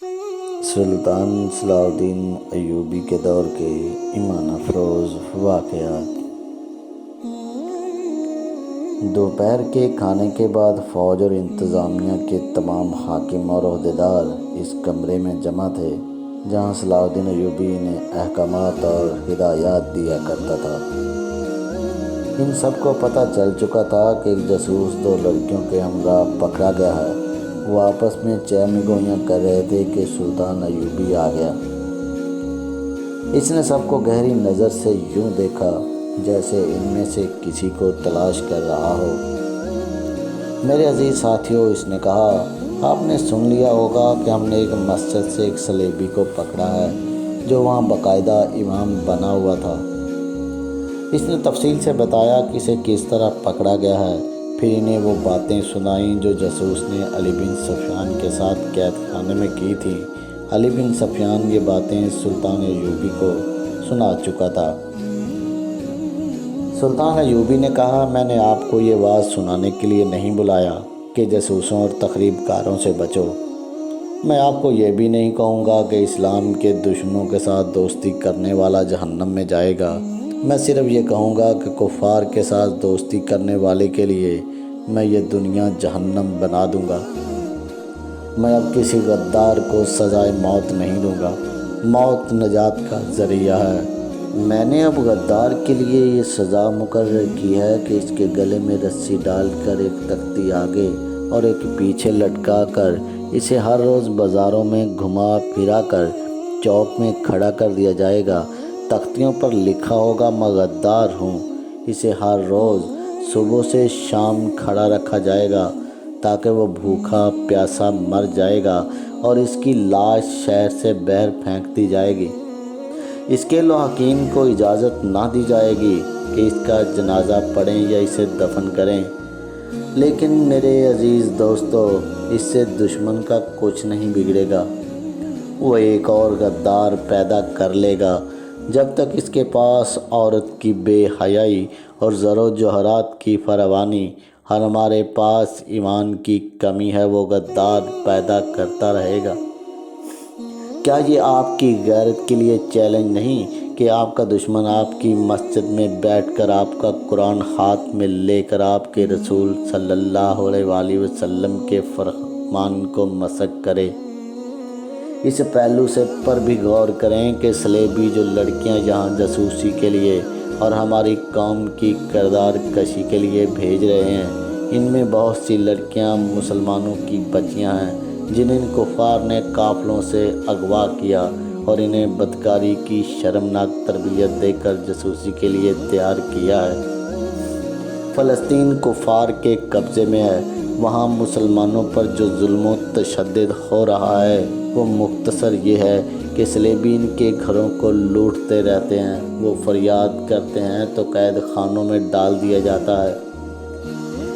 سلطان صلاح الدین ایوبی کے دور کے ایمان افروز واقعات۔ دوپہر کے کھانے کے بعد فوج اور انتظامیہ کے تمام حاکم اور عہدیدار اس کمرے میں جمع تھے جہاں صلاح الدین ایوبی نے احکامات اور ہدایات دیا کرتا تھا۔ ان سب کو پتہ چل چکا تھا کہ ایک جاسوس 2 لڑکیوں کے ہمراہ پکڑا گیا ہے۔ وہ آپس میں چہمی گوئیاں کر رہے تھے کہ سلطان ایوبی آ گیا۔ اس نے سب کو گہری نظر سے یوں دیکھا جیسے ان میں سے کسی کو تلاش کر رہا ہو۔ میرے عزیز ساتھیوں، اس نے کہا، آپ نے سن لیا ہوگا کہ ہم نے ایک مسجد سے ایک صلیبی کو پکڑا ہے جو وہاں باقاعدہ امام بنا ہوا تھا۔ اس نے تفصیل سے بتایا کہ اسے کس طرح پکڑا گیا ہے، پھر انہیں وہ باتیں سنائیں جو جاسوس نے علی بن سفیان کے ساتھ قید خانے میں کی تھی۔ علی بن سفیان یہ باتیں سلطان ایوبی کو سنا چکا تھا۔ سلطان ایوبی نے کہا، میں نے آپ کو یہ بات سنانے کے لیے نہیں بلایا کہ جاسوسوں اور تخریب کاروں سے بچو۔ میں آپ کو یہ بھی نہیں کہوں گا کہ اسلام کے دشمنوں کے ساتھ دوستی کرنے والا جہنم میں جائے گا۔ میں صرف یہ کہوں گا کہ کفار کے ساتھ دوستی کرنے والے کے لیے میں یہ دنیا جہنم بنا دوں گا۔ میں اب کسی غدار کو سزائے موت نہیں دوں گا۔ موت نجات کا ذریعہ ہے۔ میں نے اب غدار کے لیے یہ سزا مقرر کی ہے کہ اس کے گلے میں رسی ڈال کر ایک تختی آگے اور ایک پیچھے لٹکا کر اسے ہر روز بازاروں میں گھما پھرا کر چوک میں کھڑا کر دیا جائے گا۔ تختیوں پر لکھا ہوگا، میں غدار ہوں۔ اسے ہر روز صبح سے شام کھڑا رکھا جائے گا تاکہ وہ بھوکا پیاسا مر جائے گا اور اس کی لاش شہر سے باہر پھینک دی جائے گی۔ اس کے لواحقین کو اجازت نہ دی جائے گی کہ اس کا جنازہ پڑھیں یا اسے دفن کریں۔ لیکن میرے عزیز دوستو، اس سے دشمن کا کچھ نہیں بگڑے گا۔ وہ ایک اور غدار پیدا کر لے گا۔ جب تک اس کے پاس عورت کی بے حیائی اور زر و جوہرات کی فراوانی اور ہمارے پاس ایمان کی کمی ہے، وہ غدار پیدا کرتا رہے گا۔ کیا یہ آپ کی غیرت کے لیے چیلنج نہیں کہ آپ کا دشمن آپ کی مسجد میں بیٹھ کر آپ کا قرآن ہاتھ میں لے کر آپ کے رسول صلی اللہ علیہ وآلہ وسلم کے فرمان کو مسخ کرے؟ اس پہلو سے پر بھی غور کریں کہ صلیبی جو لڑکیاں یہاں جاسوسی کے لیے اور ہماری قوم کی کردار کشی کے لیے بھیج رہے ہیں، ان میں بہت سی لڑکیاں مسلمانوں کی بچیاں ہیں جنہیں کفار نے قافلوں سے اغوا کیا اور انہیں بدکاری کی شرمناک تربیت دے کر جاسوسی کے لیے تیار کیا ہے۔ فلسطین کفار کے قبضے میں ہے۔ وہاں مسلمانوں پر جو ظلم و تشدد ہو رہا ہے وہ مختصر یہ ہے کہ صلیبی ان کے گھروں کو لوٹتے رہتے ہیں۔ وہ فریاد کرتے ہیں تو قید خانوں میں ڈال دیا جاتا ہے۔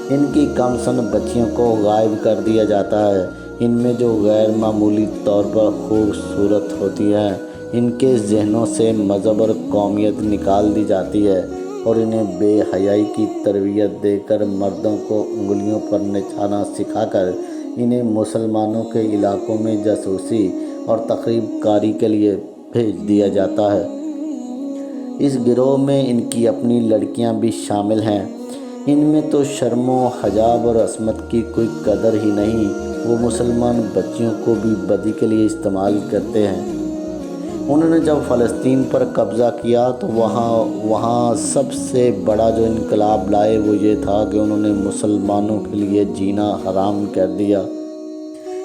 ان کی کم سن بچیوں کو غائب کر دیا جاتا ہے۔ ان میں جو غیر معمولی طور پر خوبصورت ہوتی ہیں، ان کے ذہنوں سے مذہب اور قومیت نکال دی جاتی ہے اور انہیں بے حیائی کی تربیت دے کر مردوں کو انگلیوں پر نچانا سکھا کر انہیں مسلمانوں کے علاقوں میں جاسوسی اور تخریب کاری کے لیے بھیج دیا جاتا ہے۔ اس گروہ میں ان کی اپنی لڑکیاں بھی شامل ہیں۔ ان میں تو شرم و حجاب اور عصمت کی کوئی قدر ہی نہیں۔ وہ مسلمان بچیوں کو بھی بدی کے لیے استعمال کرتے ہیں۔ انہوں نے جب فلسطین پر قبضہ کیا تو وہاں سب سے بڑا جو انقلاب لائے وہ یہ تھا کہ انہوں نے مسلمانوں کے لیے جینا حرام کر دیا۔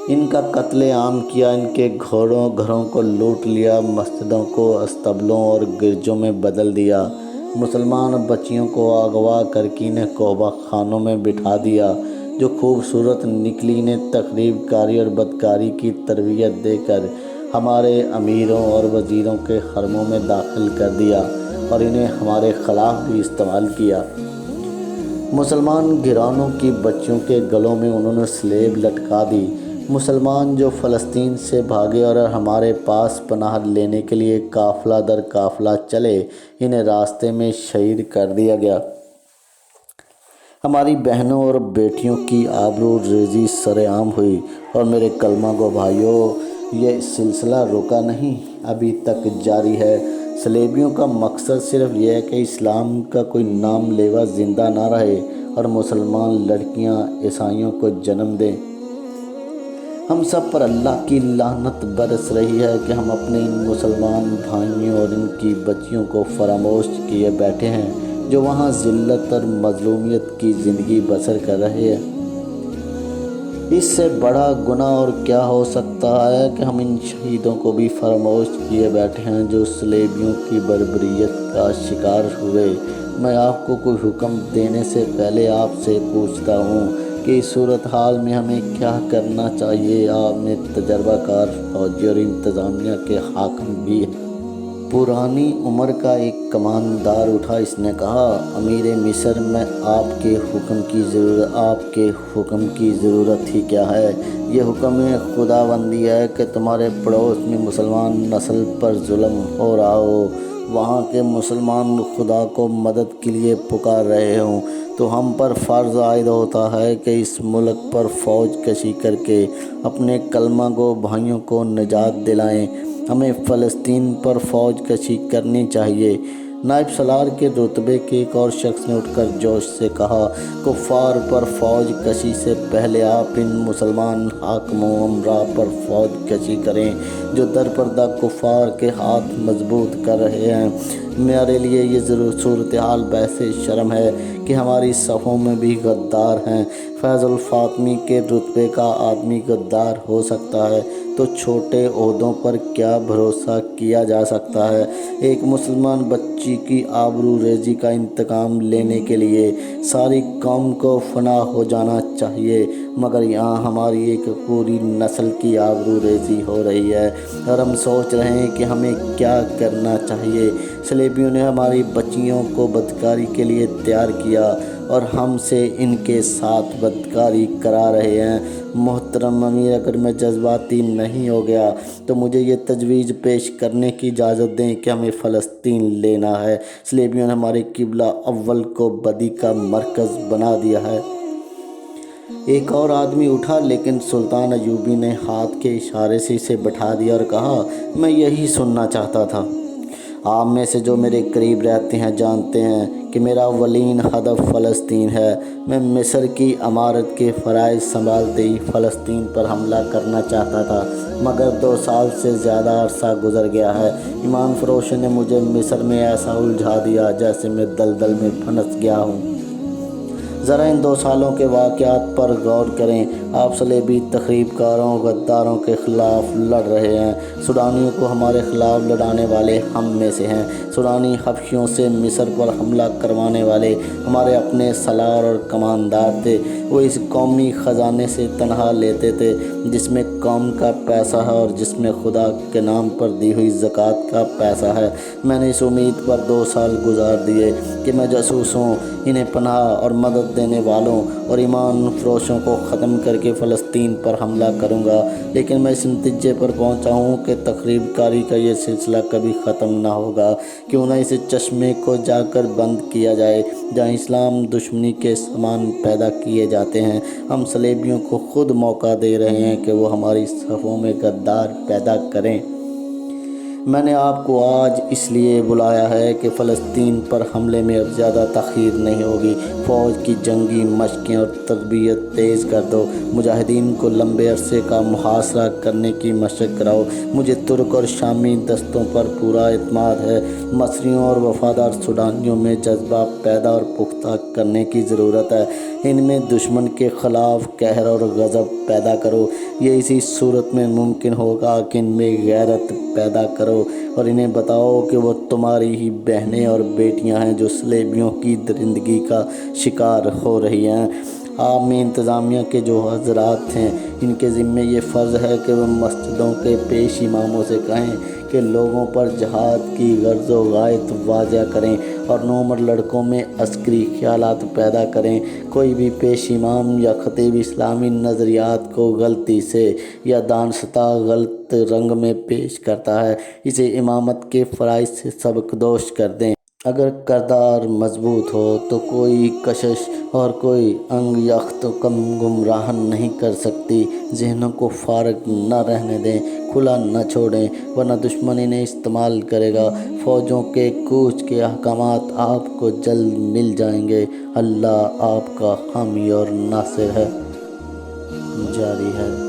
ان کا قتل عام کیا، ان کے گھروں کو لوٹ لیا، مسجدوں کو استبلوں اور گرجوں میں بدل دیا، مسلمان بچیوں کو اغوا کر کے انہیں قحبہ خانوں میں بٹھا دیا۔ جو خوبصورت نکلی انہیں تخریب کاری اور بدکاری کی تربیت دے کر ہمارے امیروں اور وزیروں کے حرموں میں داخل کر دیا اور انہیں ہمارے خلاف بھی استعمال کیا۔ مسلمان گھرانوں کی بچیوں کے گلوں میں انہوں نے سلیب لٹکا دی۔ مسلمان جو فلسطین سے بھاگے اور ہمارے پاس پناہ لینے کے لیے قافلہ در قافلہ چلے، انہیں راستے میں شہید کر دیا گیا۔ ہماری بہنوں اور بیٹیوں کی آبرو ریزی سر عام ہوئی۔ اور میرے کلمہ گو بھائیوں، یہ سلسلہ رکا نہیں، ابھی تک جاری ہے۔ صلیبیوں کا مقصد صرف یہ ہے کہ اسلام کا کوئی نام لیوا زندہ نہ رہے اور مسلمان لڑکیاں عیسائیوں کو جنم دیں۔ ہم سب پر اللہ کی لعنت برس رہی ہے کہ ہم اپنے ان مسلمان بھائیوں اور ان کی بچیوں کو فراموش کیے بیٹھے ہیں جو وہاں ذلت اور مظلومیت کی زندگی بسر کر رہے ہیں۔ اس سے بڑا گناہ اور کیا ہو سکتا ہے کہ ہم ان شہیدوں کو بھی فراموش کیے بیٹھے ہیں جو صلیبیوں کی بربریت کا شکار ہوئے۔ میں آپ کو کوئی حکم دینے سے پہلے آپ سے پوچھتا ہوں کہ اس صورتحال میں ہمیں کیا کرنا چاہیے۔ آپ میں تجربہ کار فوجی اور انتظامیہ کے حاکم بھی ہیں۔ پرانی عمر کا ایک کماندار اٹھا، اس نے کہا، امیر مصر، میں آپ کے حکم کی ضرورت ہی کیا ہے؟ یہ حکم خداوندی ہے کہ تمہارے پڑوس میں مسلمان نسل پر ظلم ہو رہا ہو، وہاں کے مسلمان خدا کو مدد کے لیے پکار رہے ہوں، تو ہم پر فرض عائد ہوتا ہے کہ اس ملک پر فوج کشی کر کے اپنے کلمہ گو بھائیوں کو نجات دلائیں۔ ہمیں فلسطین پر فوج کشی کرنی چاہیے۔ نائب سالار کے رتبے کے ایک اور شخص نے اٹھ کر جوش سے کہا، کفار پر فوج کشی سے پہلے آپ ان مسلمان حاکموں امراء پر فوج کشی کریں جو درپردہ کفار کے ہاتھ مضبوط کر رہے ہیں۔ میرے لیے یہ صورتحال باعث شرم ہے کہ ہماری صفوں میں بھی غدار ہیں۔ فیض الفاطمی کے رتبے کا آدمی غدار ہو سکتا ہے تو چھوٹے عہدوں پر کیا بھروسہ کیا جا سکتا ہے؟ ایک مسلمان بچی کی آبرو ریزی کا انتقام لینے کے لیے ساری قوم کو فنا ہو جانا چاہیے، مگر یہاں ہماری ایک پوری نسل کی آبرو ریزی ہو رہی ہے اور ہم سوچ رہے ہیں کہ ہمیں کیا کرنا چاہیے۔ صلیبیوں نے ہماری بچیوں کو بدکاری کے لیے تیار کیا اور ہم سے ان کے ساتھ بدکاری کرا رہے ہیں۔ محترم امیر، اگر میں جذباتی نہیں ہو گیا تو مجھے یہ تجویز پیش کرنے کی اجازت دیں کہ ہمیں فلسطین لینا ہے۔ صلیبیوں نے ہمارے قبلہ اول کو بدی کا مرکز بنا دیا ہے۔ ایک اور آدمی اٹھا، لیکن سلطان ایوبی نے ہاتھ کے اشارے سے اسے بٹھا دیا اور کہا، میں یہی سننا چاہتا تھا۔ آپ میں سے جو میرے قریب رہتے ہیں جانتے ہیں کہ میرا اولین ہدف فلسطین ہے۔ میں مصر کی امارت کے فرائض سنبھالتے ہی فلسطین پر حملہ کرنا چاہتا تھا، مگر 2 سال سے زیادہ عرصہ گزر گیا ہے۔ ایمان فروشوں نے مجھے مصر میں ایسا الجھا دیا جیسے میں دلدل میں پھنس گیا ہوں۔ ذرا ان 2 سالوں کے واقعات پر غور کریں۔ آپ صلیبی تخریب کاروں، غداروں کے خلاف لڑ رہے ہیں۔ سوڈانیوں کو ہمارے خلاف لڑانے والے ہم میں سے ہیں۔ سوڈانی حبشیوں سے مصر پر حملہ کروانے والے ہمارے اپنے سالار اور کماندار تھے۔ وہ اس قومی خزانے سے تنخواہ لیتے تھے جس میں قوم کا پیسہ ہے اور جس میں خدا کے نام پر دی ہوئی زکوٰۃ کا پیسہ ہے۔ میں نے اس امید پر 2 سال گزار دیے کہ میں جاسوسوں، انہیں پناہ اور مدد دینے والوں اور ایمان فروشوں کو ختم کر کے فلسطین پر حملہ کروں گا، لیکن میں اس نتیجے پر پہنچا ہوں کہ تخریب کاری کا یہ سلسلہ کبھی ختم نہ ہوگا۔ کیوں نہ اس چشمے کو جا کر بند کیا جائے جہاں اسلام دشمنی کے سامان پیدا کیے جاتے ہیں۔ ہم صلیبیوں کو خود موقع دے رہے ہیں کہ وہ ہماری صفوں میں غدار پیدا کریں۔ میں نے آپ کو آج اس لیے بلایا ہے کہ فلسطین پر حملے میں اب زیادہ تاخیر نہیں ہوگی۔ فوج کی جنگی مشقیں اور تربیت تیز کر دو۔ مجاہدین کو لمبے عرصے کا محاصرہ کرنے کی مشق کراؤ۔ مجھے ترک اور شامی دستوں پر پورا اعتماد ہے۔ مصریوں اور وفادار سوڈانیوں میں جذبہ پیدا اور پختہ کرنے کی ضرورت ہے۔ ان میں دشمن کے خلاف قہر اور غضب پیدا کرو۔ یہ اسی صورت میں ممکن ہوگا کہ ان میں غیرت پیدا کرو اور انہیں بتاؤ کہ وہ تمہاری ہی بہنیں اور بیٹیاں ہیں جو صلیبیوں کی درندگی کا شکار ہو رہی ہیں۔ آپ میں انتظامیہ کے جو حضرات ہیں، ان کے ذمے یہ فرض ہے کہ وہ مسجدوں کے پیش اماموں سے کہیں کہ لوگوں پر جہاد کی غرض و غایت واضح کریں اور نوعمر لڑکوں میں عسکری خیالات پیدا کریں۔ کوئی بھی پیش امام یا خطیب اسلامی نظریات کو غلطی سے یا دانستہ غلط رنگ میں پیش کرتا ہے، اسے امامت کے فرائض سے سبکدوش کر دیں۔ اگر کردار مضبوط ہو تو کوئی کشش اور کوئی انگ یخت کم گمراہ نہیں کر سکتی۔ ذہنوں کو فارغ نہ رہنے دیں، کھلا نہ چھوڑیں، ورنہ دشمن انہیں استعمال کرے گا۔ فوجوں کے کوچ کے احکامات آپ کو جلد مل جائیں گے۔ اللہ آپ کا حامی اور ناصر ہے۔ جاری ہے۔